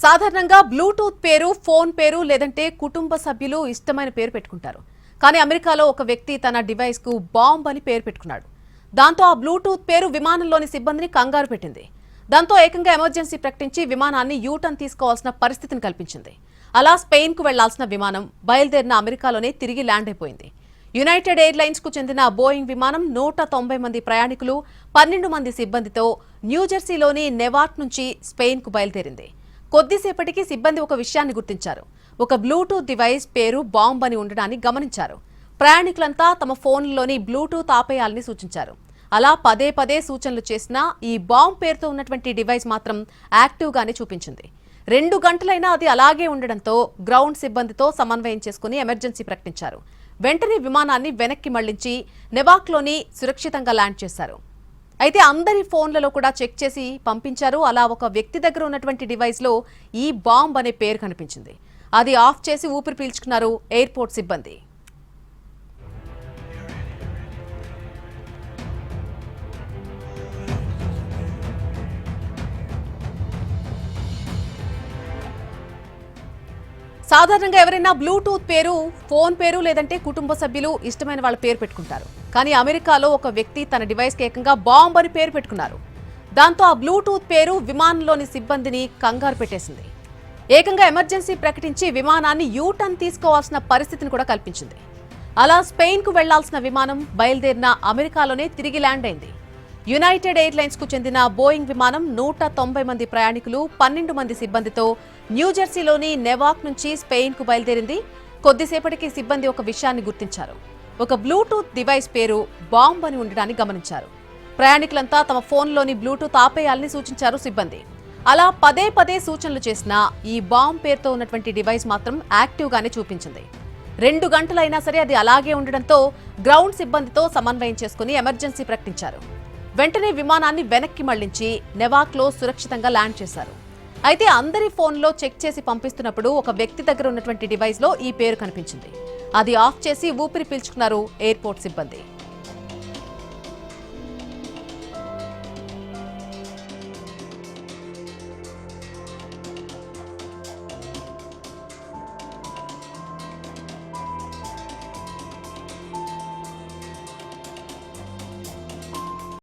సాధారణంగా బ్లూటూత్ పేరు, ఫోన్ పేరు లేదంటే కుటుంబ సభ్యులు ఇష్టమైన పేరు పెట్టుకుంటారు. కానీ అమెరికాలో ఒక వ్యక్తి తన డివైస్ కు బాంబ్ అని పేరు పెట్టుకున్నాడు. దాంతో ఆ బ్లూటూత్ పేరు విమానంలోని సిబ్బందిని కంగారు పెట్టింది. దాంతో ఏకంగా ఎమర్జెన్సీ ప్రకటించి విమానాన్ని యూటర్న్ తీసుకోవాల్సిన పరిస్థితిని కల్పించింది. అలా స్పెయిన్ కు వెళ్లాల్సిన విమానం బయలుదేరిన అమెరికాలోనే తిరిగి ల్యాండ్ అయిపోయింది. యునైటెడ్ ఎయిర్లైన్స్ కు చెందిన బోయింగ్ విమానం 190 మంది ప్రయాణికులు 12 మంది సిబ్బందితో న్యూజెర్సీలోని నెవార్క్ నుంచి స్పెయిన్ కు బయలుదేరింది. కొద్దిసేపటికి సిబ్బంది ఒక విషయాన్ని గుర్తించారు. ఒక బ్లూటూత్ డివైస్ పేరు బాంబ్ అని ఉండడాన్ని గమనించారు. ప్రయాణికులంతా తమ ఫోన్లలోని బ్లూటూత్ ఆపేయాలని సూచించారు. అలా పదే పదే సూచనలు చేసినా ఈ బాంబ్ పేరుతో ఉన్నటువంటి డివైస్ మాత్రం యాక్టివ్ గానే చూపించింది. 2 గంటలైనా అది అలాగే ఉండడంతో గ్రౌండ్ సిబ్బందితో సమన్వయం చేసుకుని ఎమర్జెన్సీ ప్రకటించారు. వెంటనే విమానాన్ని వెనక్కి మళ్లించి నెవార్క్లోని సురక్షితంగా ల్యాండ్ చేశారు. అయితే అందరి ఫోన్లలో కూడా చెక్ చేసి పంపించారు. అలా ఒక వ్యక్తి దగ్గర ఉన్నటువంటి డివైస్ లో ఈ బాంబ్ అనే పేరు కనిపించింది. అది ఆఫ్ చేసి ఊపిరి పీల్చుకున్నారు ఎయిర్పోర్ట్ సిబ్బంది. సాధారణంగా ఎవరైనా బ్లూటూత్ పేరు, ఫోన్ పేరు లేదంటే కుటుంబ సభ్యులు ఇష్టమైన వాళ్ళ పేరు పెట్టుకుంటారు. కానీ అమెరికాలో ఒక వ్యక్తి తన డివైస్ కి ఏకంగా బాంబ్ అని పేరు పెట్టుకున్నారు. దాంతో ఆ బ్లూటూత్ పేరు విమానంలోని సిబ్బందిని కంగారు పెట్టేసింది. ఏకంగా ఎమర్జెన్సీ ప్రకటించి విమానాన్ని యూటర్న్ తీసుకోవాల్సిన పరిస్థితిని కూడా కల్పించింది. అలా స్పెయిన్ కు వెళ్లాల్సిన విమానం బయలుదేరిన అమెరికాలోనే తిరిగి ల్యాండ్ అయింది. యునైటెడ్ ఎయిర్లైన్స్ కు చెందిన బోయింగ్ విమానం 190 మంది ప్రయాణికులు 12 మంది సిబ్బందితో న్యూజెర్సీలోని నెవార్క్ నుంచి స్పెయిన్ కు బయలుదేరింది. కొద్దిసేపటికి సిబ్బంది ఒక విషయాన్ని గుర్తించారు. ఒక బ్లూటూత్ డివైస్ పేరు బాంబ్ అని ఉండడాన్ని గమనించారు. ప్రయాణికులంతా తమ ఫోన్లోని బ్లూటూత్ ఆపేయాలని సూచించారు సిబ్బంది. అలా పదే పదే సూచనలు చేసినా ఈ బాంబ్ పేరుతో ఉన్నటువంటి డివైస్ మాత్రం యాక్టివ్ గానే చూపించింది. 2 గంటలైనా సరే అది అలాగే ఉండడంతో గ్రౌండ్ సిబ్బందితో సమన్వయం చేసుకుని ఎమర్జెన్సీ ప్రకటించారు. వెంటనే విమానాన్ని వెనక్కి మళ్లించి నెవార్క్ లో సురక్షితంగా ల్యాండ్ చేశారు. అయితే అందరి ఫోన్లో చెక్ చేసి పంపిస్తున్నప్పుడు ఒక వ్యక్తి దగ్గర ఉన్నటువంటి డివైస్ లో ఈ పేరు కనిపించింది. అది ఆఫ్ చేసి ఊపిరి పీల్చుకున్నారు ఎయిర్పోర్ట్ సిబ్బంది.